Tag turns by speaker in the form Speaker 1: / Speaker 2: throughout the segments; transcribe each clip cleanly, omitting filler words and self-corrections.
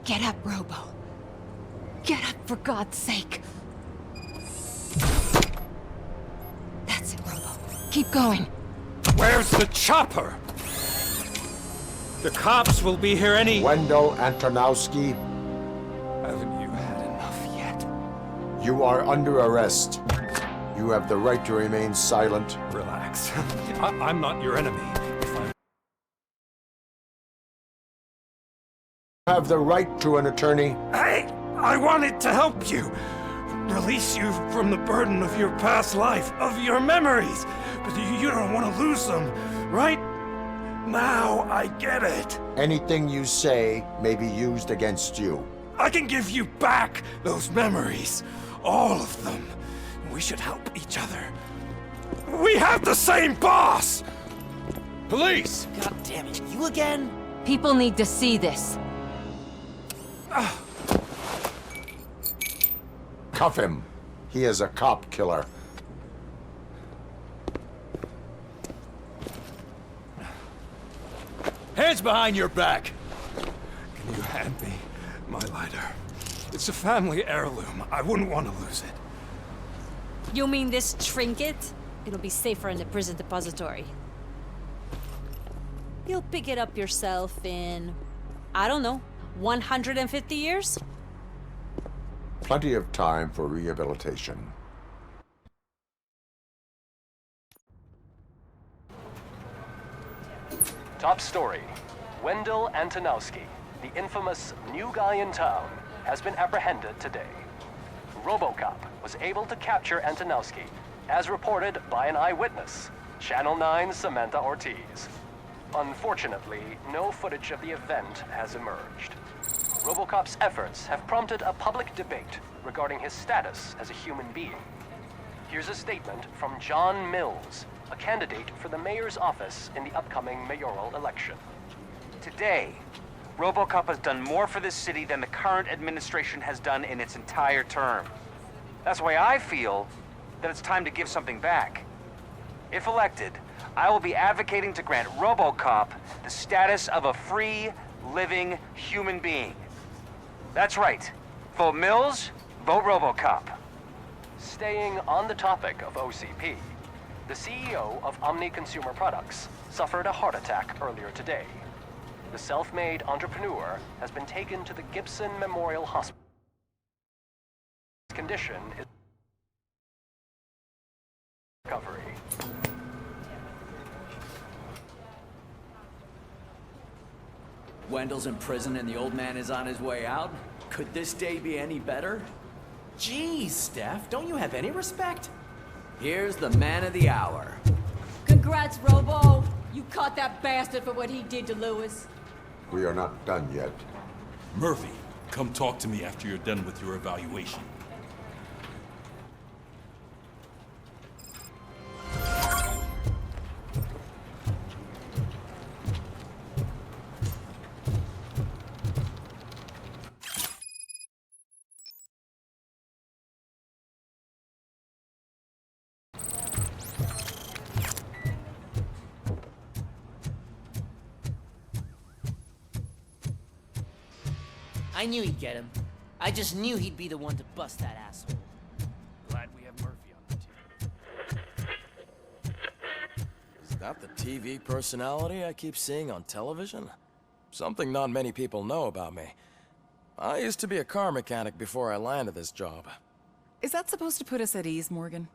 Speaker 1: Get up, Robo. Get up, for God's sake. That's it, Robo. Keep going.
Speaker 2: Where's the chopper? The cops will be here any...
Speaker 3: Wendell Antonowski,
Speaker 2: Haven't you had enough yet?
Speaker 3: you are under arrest. You have the right to remain silent.
Speaker 2: Relax. I'm not your enemy. If I...
Speaker 3: You have the right to an attorney.
Speaker 2: Hey! I wanted to help you! Release you from the burden of your past life, of your memories! But you don't want to lose them, right? Now I get it.
Speaker 3: Anything you say may be used against you.
Speaker 2: I can give you back those memories. All of them. We should help each other. We have the same boss! Police!
Speaker 4: God damn it, you again?
Speaker 1: People need to see this.
Speaker 3: Cuff him. He is a cop killer.
Speaker 2: Hands behind your back! Can you hand me my lighter? It's a family heirloom. I wouldn't want to lose it.
Speaker 5: You mean this trinket? It'll be safer in the prison depository. You'll pick it up yourself in, I don't know, 150 years?
Speaker 3: Plenty of time for rehabilitation.
Speaker 6: Top story. Wendell Antonowski, the infamous new guy in town, has been apprehended today. RoboCop was able to capture Antonowski, as reported by an eyewitness, Channel 9's Samantha Ortiz. Unfortunately, no footage of the event has emerged. RoboCop's efforts have prompted a public debate regarding his status as a human being. Here's a statement from John Mills, a candidate for the mayor's office in the upcoming mayoral election.
Speaker 7: Today, RoboCop has done more for this city than the current administration has done in its entire term. That's why I feel that it's time to give something back. If elected, I will be advocating to grant RoboCop the status of a free, living human being. That's right. Vote Mills, vote RoboCop.
Speaker 6: Staying on the topic of OCP, the CEO of Omni Consumer Products suffered a heart attack earlier today. The self-made entrepreneur has been taken to the Gibson Memorial Hospital. His condition is recovery.
Speaker 4: Wendell's in prison and the old man is on his way out? Could this day be any better? Jeez, Steph, don't you have any respect? Here's the man of the hour.
Speaker 8: Congrats, Robo! You caught that bastard for what he did to Lewis.
Speaker 3: We are not done yet.
Speaker 9: Murphy, come talk to me after you're done with your evaluation.
Speaker 4: I knew he'd get him. I just knew he'd be the one to bust that asshole.
Speaker 9: Glad we have Murphy on the team.
Speaker 10: Is that the TV personality I keep seeing on television? Something not many people know about me. I used to be a car mechanic before I landed this job.
Speaker 11: Is that supposed to put us at ease, Morgan?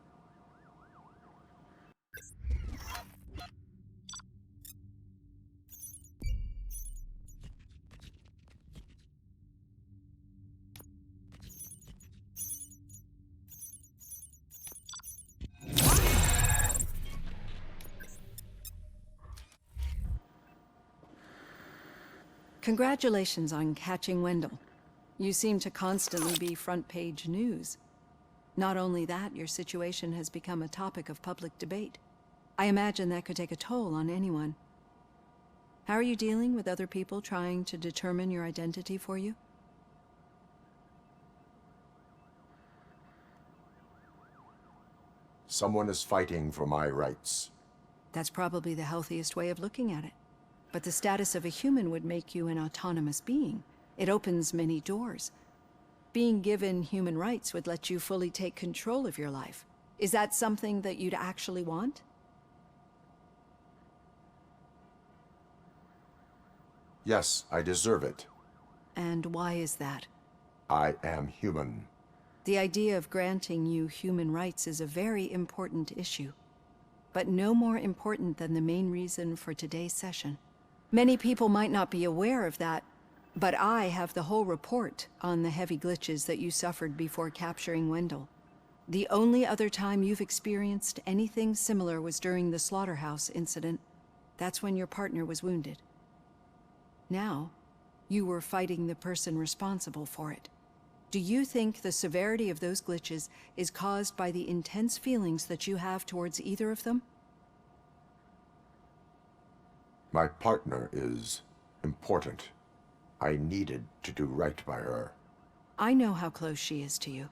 Speaker 12: Congratulations on catching Wendell. You seem to constantly be front-page news. Not only that, your situation has become a topic of public debate. I imagine that could take a toll on anyone. How are you dealing with other people trying to determine your identity for you?
Speaker 3: Someone is fighting for my rights.
Speaker 12: That's probably the healthiest way of looking at it. But the status of a human would make you an autonomous being. It opens many doors. Being given human rights would let you fully take control of your life. Is that something that you'd actually want?
Speaker 3: Yes, I deserve it.
Speaker 12: And why is that?
Speaker 3: I am human.
Speaker 12: The idea of granting you human rights is a very important issue, but no more important than the main reason for today's session. Many people might not be aware of that, but I have the whole report on the heavy glitches that you suffered before capturing Wendell. The only other time you've experienced anything similar was during the slaughterhouse incident. That's when your partner was wounded. Now, you were fighting the person responsible for it. Do you think the severity of those glitches is caused by the intense feelings that you have towards either of them?
Speaker 3: My partner is important. I needed to do right by her.
Speaker 12: I know how close she is to you.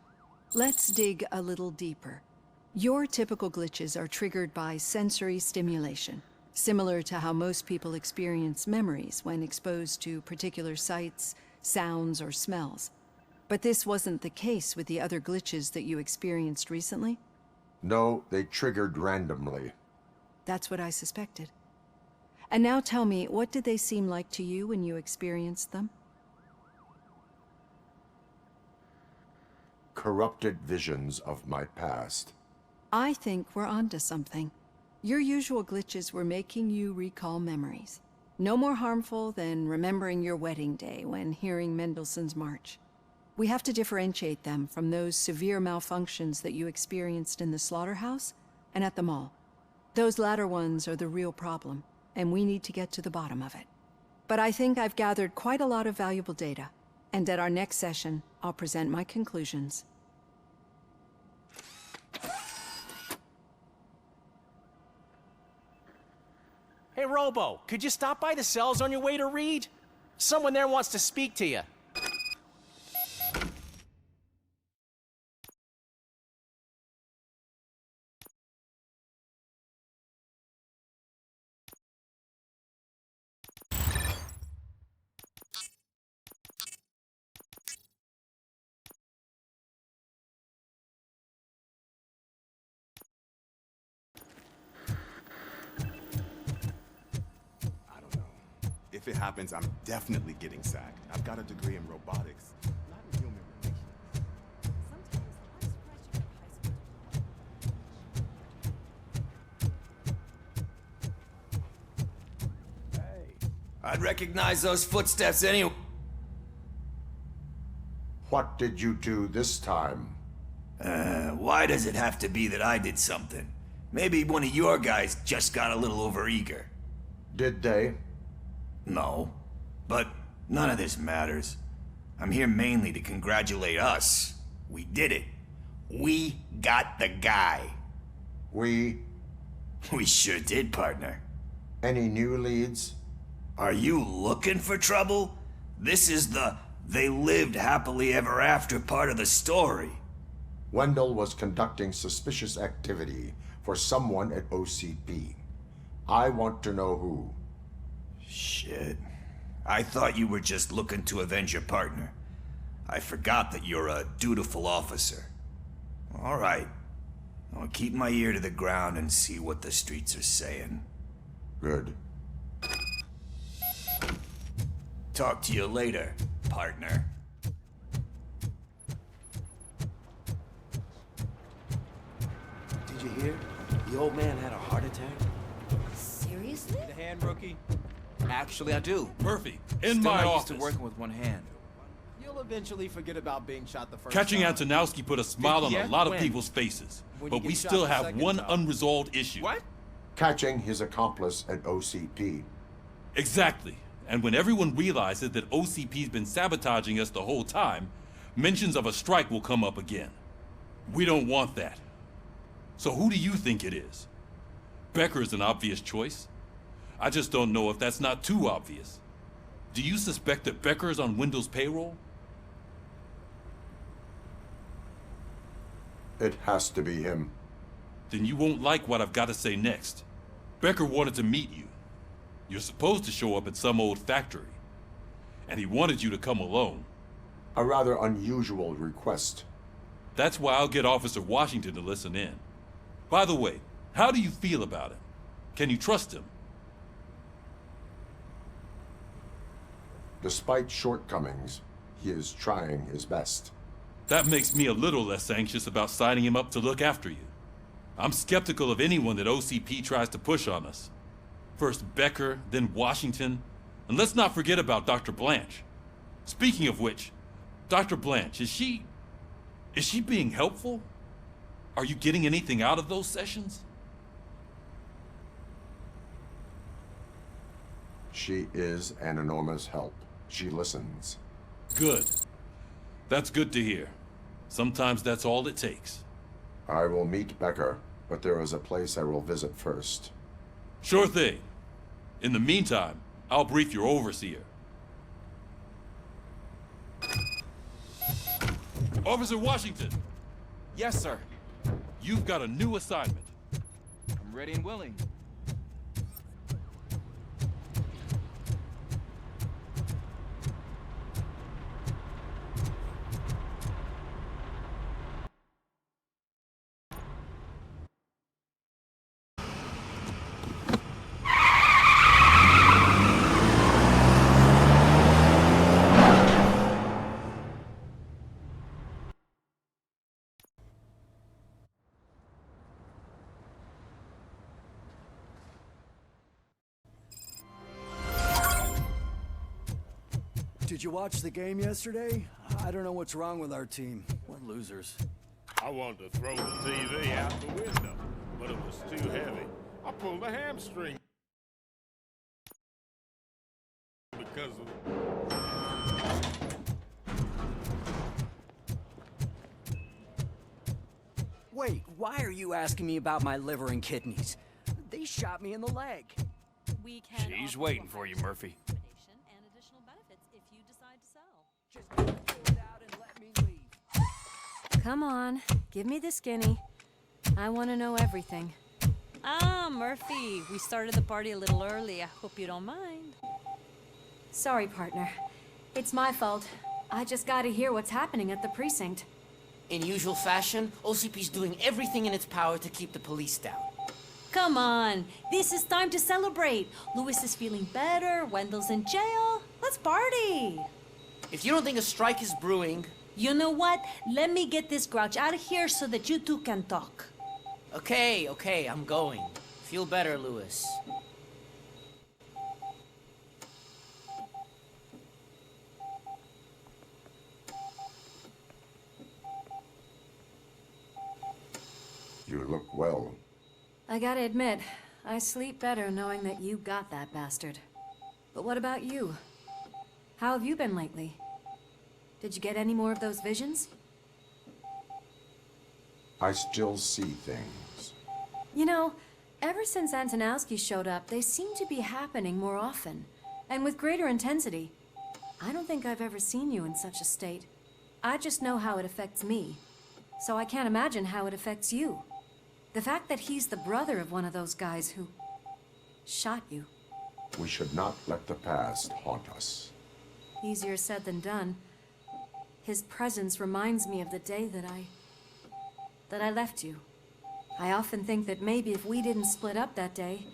Speaker 12: Let's dig a little deeper. Your typical glitches are triggered by sensory stimulation, similar to how most people experience memories when exposed to particular sights, sounds, or smells. But this wasn't the case with the other glitches that you experienced recently?
Speaker 3: No, they triggered randomly.
Speaker 12: That's what I suspected. And now tell me, what did they seem like to you when you experienced them?
Speaker 3: Corrupted visions of my past.
Speaker 12: I think we're onto something. Your usual glitches were making you recall memories. No more harmful than remembering your wedding day when hearing Mendelssohn's March. We have to differentiate them from those severe malfunctions that you experienced in the slaughterhouse and at the mall. Those latter ones are the real problem, and we need to get to the bottom of it. But I think I've gathered quite a lot of valuable data, and at our next session, I'll present my conclusions.
Speaker 13: Hey, Robo, could you stop by the cells on your way to Reed? Someone there wants to speak to you.
Speaker 14: If it happens, I'm definitely getting sacked. I've got a degree in robotics, not in human relations.
Speaker 15: Hey. I'd recognize those footsteps anyway.
Speaker 3: What did you do this time?
Speaker 15: Why does it have to be that I did something? Maybe one of your guys just got a little overeager.
Speaker 3: Did they?
Speaker 15: No, but none of this matters. I'm here mainly to congratulate us. We did it. We got the guy.
Speaker 3: We
Speaker 15: sure did, partner.
Speaker 3: Any new leads?
Speaker 15: Are you looking for trouble? This is the they lived happily ever after part of the story.
Speaker 3: Wendell was conducting suspicious activity for someone at OCP. I want to know who.
Speaker 15: Shit. I thought you were just looking to avenge your partner. I forgot that you're a dutiful officer. All right. I'll keep my ear to the ground and see what the streets are saying.
Speaker 3: Good.
Speaker 15: Talk to you later, partner.
Speaker 4: Did you hear? The old man had a heart attack.
Speaker 8: Seriously?
Speaker 16: Need a hand, rookie?
Speaker 7: Actually, I do.
Speaker 9: Murphy, in
Speaker 7: Still
Speaker 9: my
Speaker 7: not
Speaker 9: office.
Speaker 7: used to working with one hand.
Speaker 16: You'll eventually forget about being shot the first
Speaker 9: Catching
Speaker 16: time.
Speaker 9: Antonowski put a smile on a
Speaker 16: Yet
Speaker 9: lot of
Speaker 16: when?
Speaker 9: people's faces.
Speaker 16: When
Speaker 9: But
Speaker 16: you
Speaker 9: we
Speaker 16: get shot
Speaker 9: still
Speaker 16: the
Speaker 9: have
Speaker 16: second
Speaker 9: one
Speaker 16: time.
Speaker 9: unresolved issue.
Speaker 16: What?
Speaker 3: Catching his accomplice at OCP.
Speaker 9: Exactly. And when everyone realizes that OCP's been sabotaging us the whole time, mentions of a strike will come up again. We don't want that. So who do you think it is? Becker is an obvious choice. I just don't know if that's not too obvious. Do you suspect that Becker is on Wendell's payroll?
Speaker 3: It has to be him.
Speaker 9: Then you won't like what I've got to say next. Becker wanted to meet you. You're supposed to show up at some old factory. and he wanted you to come alone.
Speaker 3: A rather unusual request.
Speaker 9: That's why I'll get Officer Washington to listen in. By the way, how do you feel about him? Can you trust him?
Speaker 3: Despite shortcomings, he is trying his best.
Speaker 9: That makes me a little less anxious about signing him up to look after you. I'm skeptical of anyone that OCP tries to push on us. First Becker, then Washington, and let's not forget about Dr. Blanche. Speaking of which, Dr. Blanche, is she being helpful? Are you getting anything out of those sessions?
Speaker 3: She is an enormous help. She listens.
Speaker 9: Good. That's good to hear. Sometimes that's all it takes.
Speaker 3: I will meet Becker, but there is a place I will visit first.
Speaker 9: Sure thing. In the meantime, I'll brief your overseer. Officer Washington!
Speaker 16: Yes, sir.
Speaker 9: You've got a new assignment.
Speaker 16: I'm ready and willing.
Speaker 17: Did you watch the game yesterday? I don't know what's wrong with our team. We're losers.
Speaker 18: I wanted to throw the TV out the window, but it was too heavy. I pulled a hamstring because of...
Speaker 17: Wait, why are you asking me about my liver and kidneys? They shot me in the leg.
Speaker 5: We can
Speaker 16: She's waiting for you, Murphy.
Speaker 5: And additional benefits if you decide to sell.
Speaker 17: Just fill it out and let me leave.
Speaker 12: Come on, give me the skinny. I want to know everything.
Speaker 5: Ah, Murphy, we started the party a little early. I hope you don't mind.
Speaker 19: Sorry, partner. It's my fault. I just gotta hear what's happening at the precinct.
Speaker 20: In usual fashion, OCP's doing everything in its power to keep the police down.
Speaker 5: Come on, this is time to celebrate. Louis is feeling better, Wendell's in jail. Let's party.
Speaker 20: If you don't think a strike is brewing...
Speaker 5: You know what? Let me get this grouch out of here so that you two can talk.
Speaker 20: Okay, I'm going. Feel better, Louis.
Speaker 3: You look well.
Speaker 19: I gotta admit, I sleep better knowing that you got that bastard. But what about you? How have you been lately? Did you get any more of those visions?
Speaker 3: I still see things.
Speaker 19: You know, ever since Antonowski showed up, they seem to be happening more often, and with greater intensity. I don't think I've ever seen you in such a state. I just know how it affects me, so I can't imagine how it affects you. The fact that he's the brother of one of those guys who shot you.
Speaker 3: We should not let the past haunt us.
Speaker 19: Easier said than done. His presence reminds me of the day that I left you. I often think that maybe if we didn't split up that day,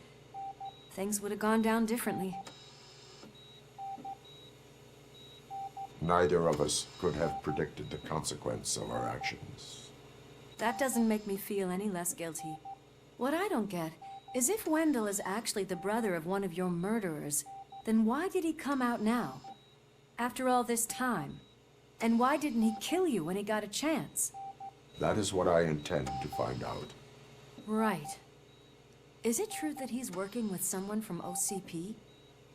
Speaker 19: things would have gone down differently.
Speaker 3: Neither of us could have predicted the consequence of our actions.
Speaker 19: That doesn't make me feel any less guilty. What I don't get is if Wendell is actually the brother of one of your murderers, then why did he come out now? After all this time? And why didn't he kill you when he got a chance?
Speaker 3: That is what I intend to find out.
Speaker 19: Right. Is it true that he's working with someone from OCP?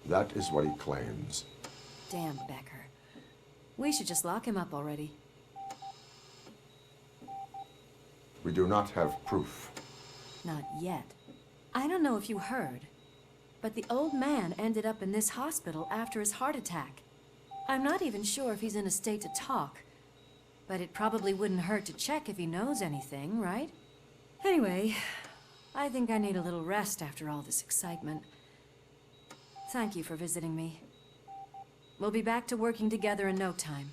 Speaker 3: That is what he claims.
Speaker 19: Damn Becker. We should just lock him up already.
Speaker 3: We do not have proof.
Speaker 19: Not yet. I don't know if you heard, but the old man ended up in this hospital after his heart attack. I'm not even sure if he's in a state to talk, but it probably wouldn't hurt to check if he knows anything, right? Anyway, I think I need a little rest after all this excitement. Thank you for visiting me. We'll be back to working together in no time.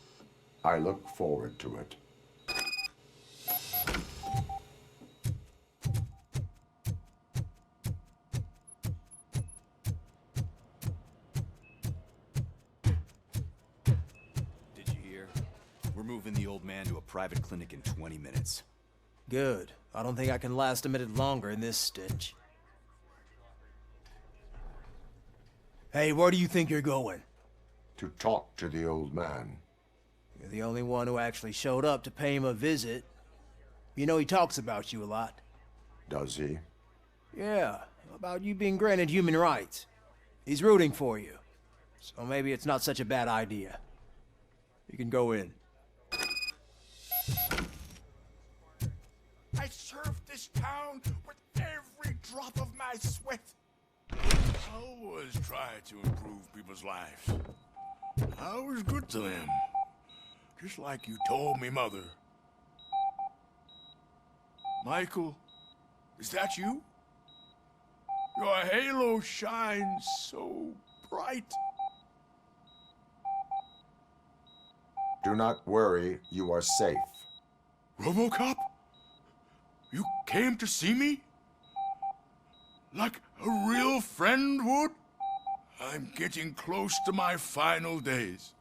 Speaker 3: I look forward to it.
Speaker 14: Did you hear? We're moving the old man to a private clinic in 20 minutes.
Speaker 13: Good. I don't think I can last a minute longer in this stench. Hey, where do you think you're going?
Speaker 3: To talk to the old man.
Speaker 13: You're the only one who actually showed up to pay him a visit. You know he talks about you a lot.
Speaker 3: Does he?
Speaker 13: Yeah, about you being granted human rights. He's rooting for you. So maybe it's not such a bad idea. You can go in.
Speaker 18: I served this town with every drop of my sweat. I always try to improve people's lives. I was good to them. Just like you told me, Mother. Michael, is that you? Your halo shines so bright.
Speaker 3: Do not worry, you are safe.
Speaker 18: RoboCop? You came to see me? Like a real friend would? I'm getting close to my final days.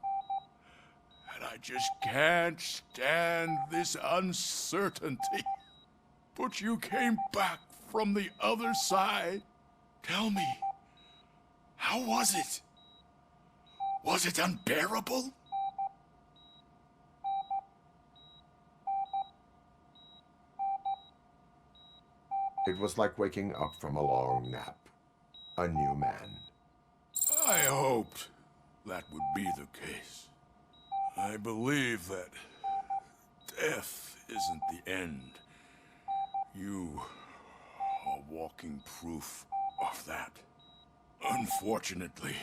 Speaker 18: And I just can't stand this uncertainty. But you came back from the other side. Tell me, how was it? Was it unbearable?
Speaker 3: It was like waking up from a long nap. A new man.
Speaker 18: I hoped that would be the case. I believe that death isn't the end. You are walking proof of that. Unfortunately,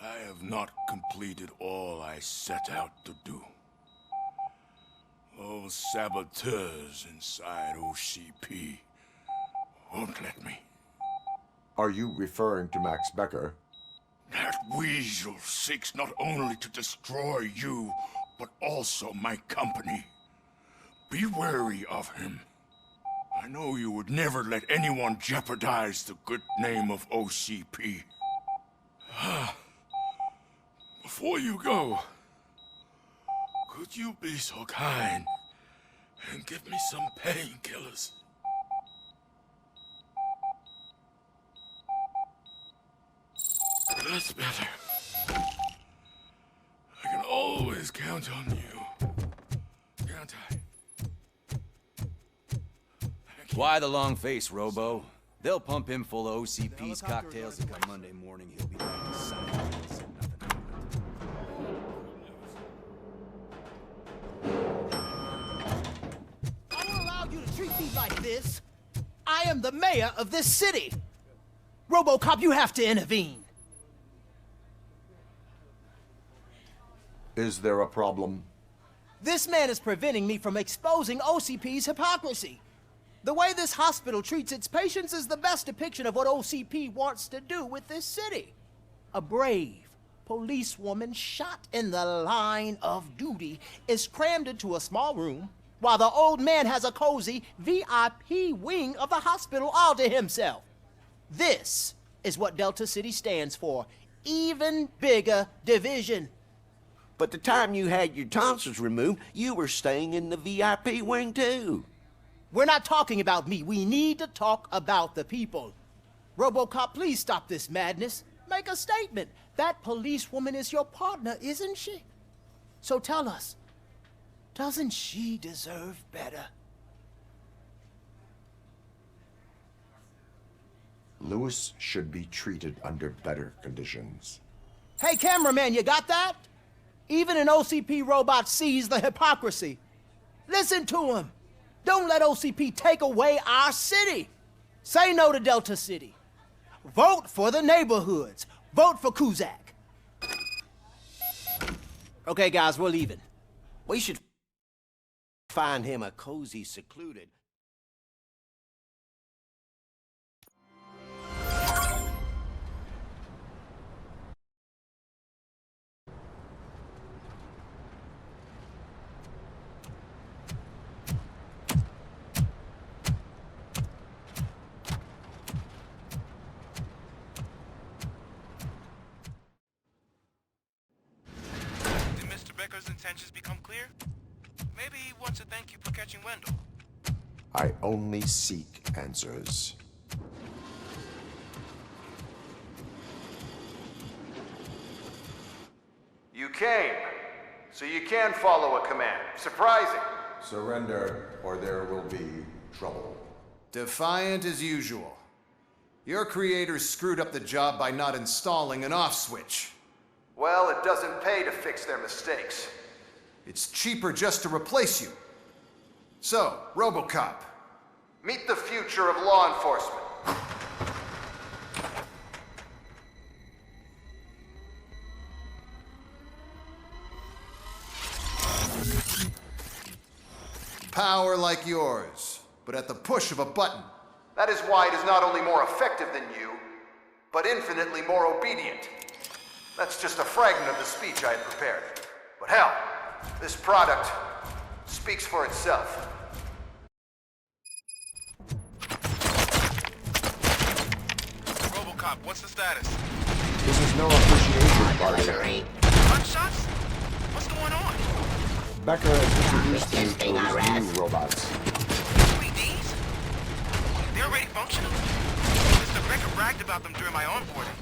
Speaker 18: I have not completed all I set out to do. Those saboteurs inside OCP won't let me.
Speaker 3: Are you referring to Max Becker?
Speaker 18: That weasel seeks not only to destroy you, but also my company. Be wary of him. I know you would never let anyone jeopardize the good name of OCP. Before you go, could you be so kind and give me some painkillers? That's better. I can always count on you. Can't I?
Speaker 7: Why the long face, Robo? They'll pump him full of OCP's cocktails and come Monday morning he'll be back to sign this and nothing
Speaker 13: I won't allow you to treat me like this. I am the mayor of this city. RoboCop, you have to intervene.
Speaker 3: Is there a problem?
Speaker 13: This man is preventing me from exposing OCP's hypocrisy. The way this hospital treats its patients is the best depiction of what OCP wants to do with this city. A brave policewoman shot in the line of duty is crammed into a small room, while the old man has a cozy VIP wing of the hospital all to himself. This is what Delta City stands for. Even bigger division.
Speaker 21: But the time you had your tonsils removed, you were staying in the VIP wing too.
Speaker 13: We're not talking about me. We need to talk about the people. RoboCop, please stop this madness. Make a statement. That policewoman is your partner, isn't she? So tell us, doesn't she deserve better?
Speaker 3: Lewis should be treated under better conditions.
Speaker 13: Hey, cameraman, you got that? Even an OCP robot sees the hypocrisy. Listen to him. Don't let OCP take away our city. Say no to Delta City. Vote for the neighborhoods. Vote for Kuzak. Okay, guys, we're leaving.
Speaker 21: We should find him a cozy, secluded...
Speaker 1: Becker's intentions become clear, maybe he wants to thank you for catching Wendell.
Speaker 3: I only seek answers.
Speaker 22: You came, so you can follow a command. Surprising.
Speaker 3: Surrender, or there will be trouble.
Speaker 22: Defiant as usual. Your creators screwed up the job by not installing an off switch. Well, it doesn't pay to fix their mistakes. It's cheaper just to replace you. So, RoboCop, meet the future of law enforcement. Power like yours, but at the push of a button. That is why it is not only more effective than you, but infinitely more obedient. That's just a fragment of the speech I had prepared. But hell, this product speaks for itself.
Speaker 1: RoboCop, what's the status?
Speaker 3: This is no appreciation party.
Speaker 1: Gunshots? What's going on?
Speaker 3: Becker has introduced me to his new robots.
Speaker 1: UEDs? They're already functional? Mr. Becker bragged about them during my onboarding.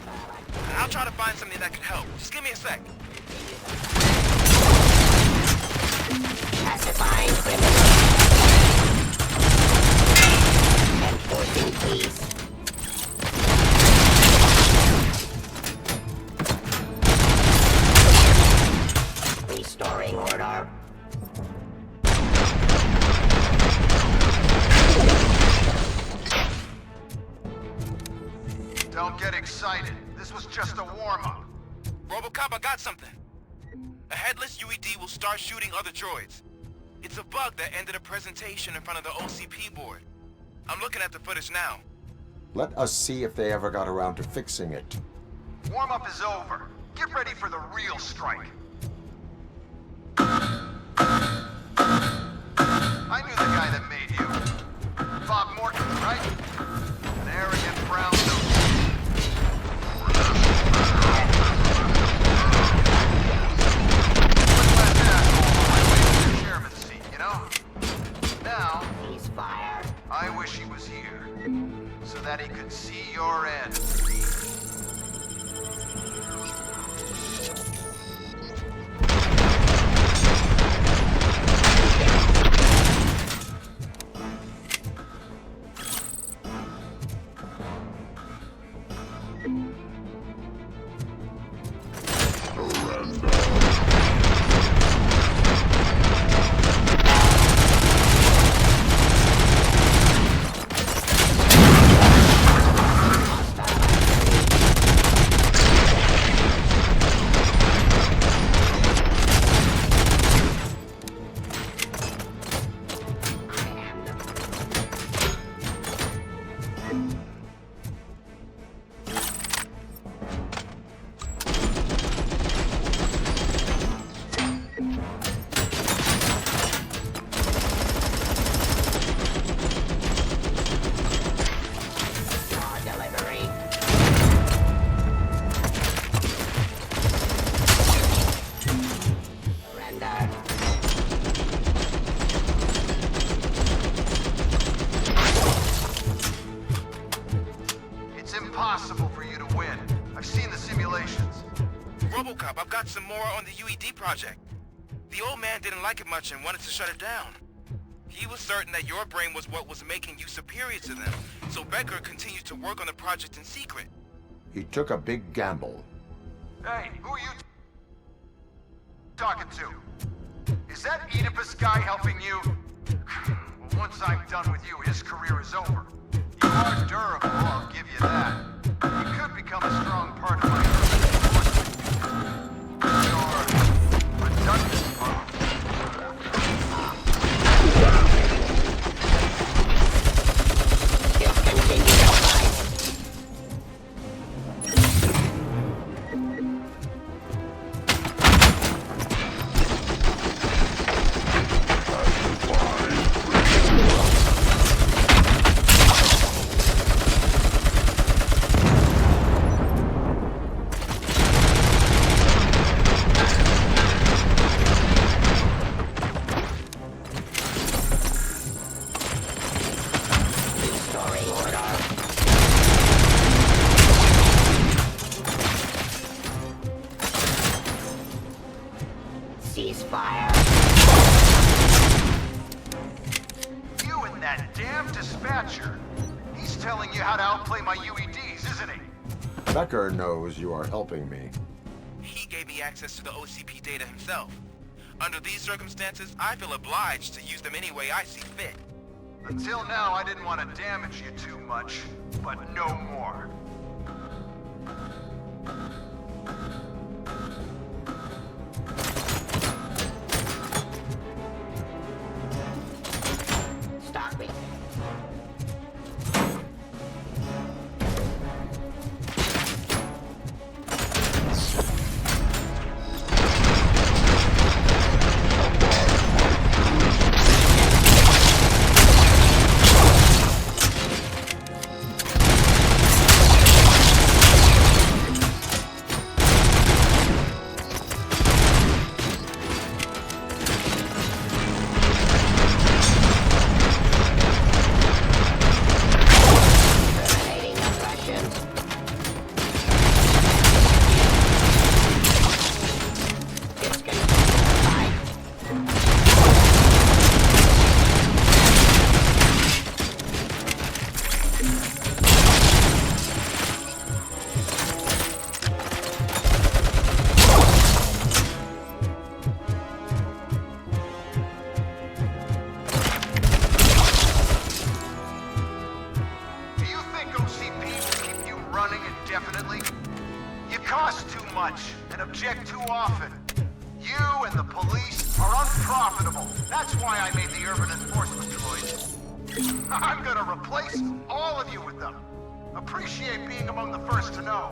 Speaker 1: I'll try to find something that could help. Just give me a sec.
Speaker 23: Pacifying criminals. Enforcing peace. Restoring order.
Speaker 22: Don't get excited. This was just a warm-up.
Speaker 1: RoboCop, I got something. A headless UED will start shooting other droids. It's a bug that ended a presentation in front of the OCP board. I'm looking at the footage now.
Speaker 3: Let us see if they ever got around to fixing it.
Speaker 22: Warm-up is over. Get ready for the real strike. I knew the guy that made you. Bob Morton, right? An arrogant brown note. Chairman's seat, you know? Now,
Speaker 23: he's fired.
Speaker 22: I wish he was here, so that he could see your end. Impossible for you to win. I've seen the simulations.
Speaker 1: RoboCop, I've got some more on the UED project. The old man didn't like it much and wanted to shut it down. He was certain that your brain was what was making you superior to them, so Becker continued to work on the project in secret.
Speaker 3: He took a big gamble.
Speaker 22: Hey, who are you talking to? Is that Oedipus guy helping you? Well, once I'm done with you, his career is over. You are durable, I'll give you that. You could become a strong part of my Your redundant part.
Speaker 23: Ceasefire.
Speaker 22: You and that damn dispatcher. He's telling you how to outplay my UEDs, isn't he?
Speaker 3: Becker knows you are helping me.
Speaker 1: He gave me access to the OCP data himself. Under these circumstances, I feel obliged to use them any way I see fit.
Speaker 22: Until now, I didn't want to damage you too much, but no more.
Speaker 23: Stop me.
Speaker 22: Object too often. You and the police are unprofitable. That's why I made the urban enforcement droids. I'm gonna replace all of you with them. Appreciate being among the first to know.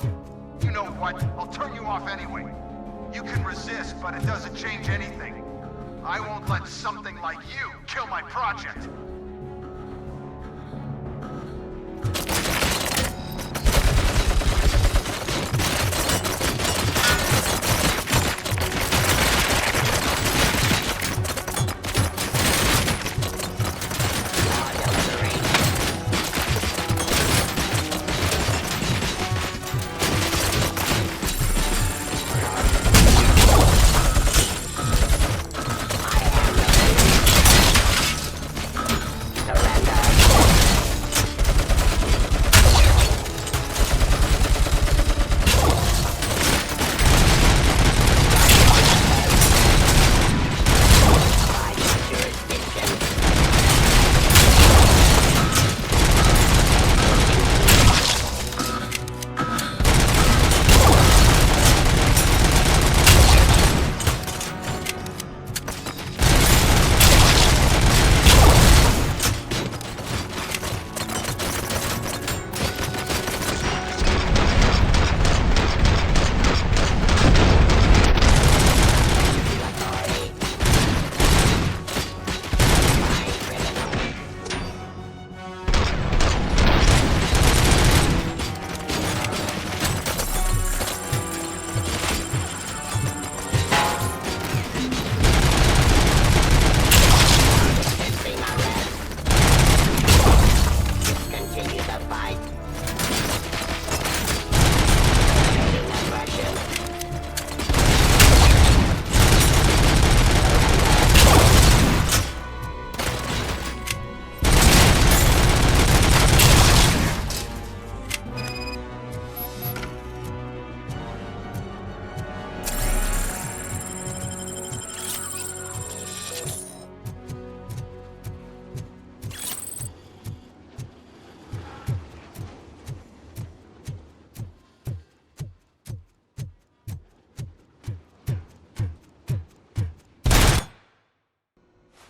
Speaker 22: You know what? I'll turn you off anyway. You can resist, but it doesn't change anything. I won't let something like you kill my project.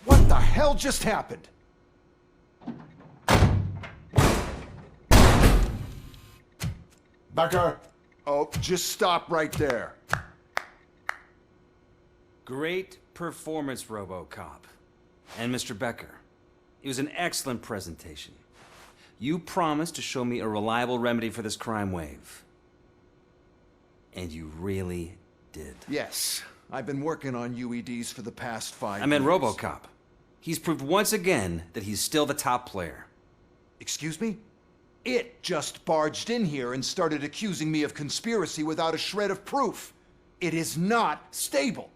Speaker 22: What the hell just happened?
Speaker 3: Becker!
Speaker 22: Oh, just stop right there.
Speaker 7: Great performance, RoboCop. And Mr. Becker, it was an excellent presentation. You promised to show me a reliable remedy for this crime wave. And you really did.
Speaker 22: Yes, I've been working on UEDs for the past 5 years.
Speaker 7: I meant RoboCop. He's proved once again that he's still the top player.
Speaker 22: Excuse me? It just barged in here and started accusing me of conspiracy without a shred of proof. It is not stable.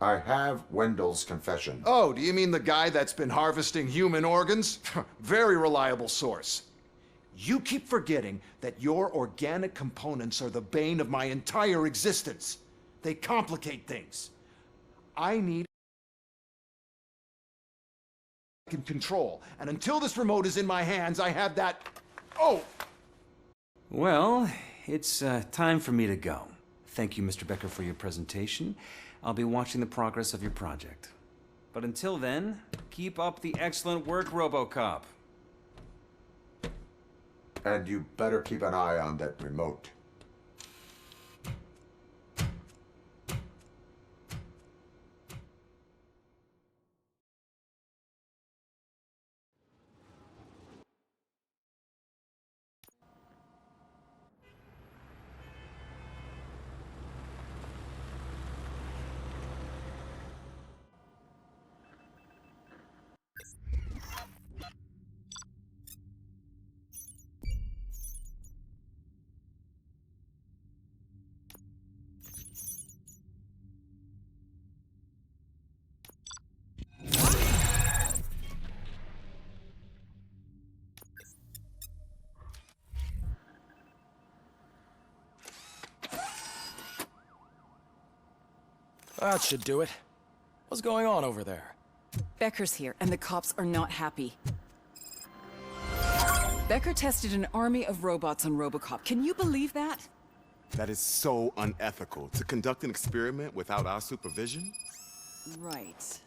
Speaker 3: I have Wendell's confession.
Speaker 22: Oh, do you mean the guy that's been harvesting human organs? Very reliable source. You keep forgetting that your organic components are the bane of my entire existence. They complicate things. I need in control, and until this remote is in my hands, I have that... Oh!
Speaker 7: Well, it's time for me to go. Thank you, Mr. Becker, for your presentation. I'll be watching the progress of your project. But until then, keep up the excellent work, RoboCop.
Speaker 3: And you better keep an eye on that remote.
Speaker 16: That should do it. What's going on over there?
Speaker 11: Becker's here, and the cops are not happy. Becker tested an army of robots on RoboCop. Can you believe that?
Speaker 14: That is so unethical. To conduct an experiment without our supervision?
Speaker 11: Right.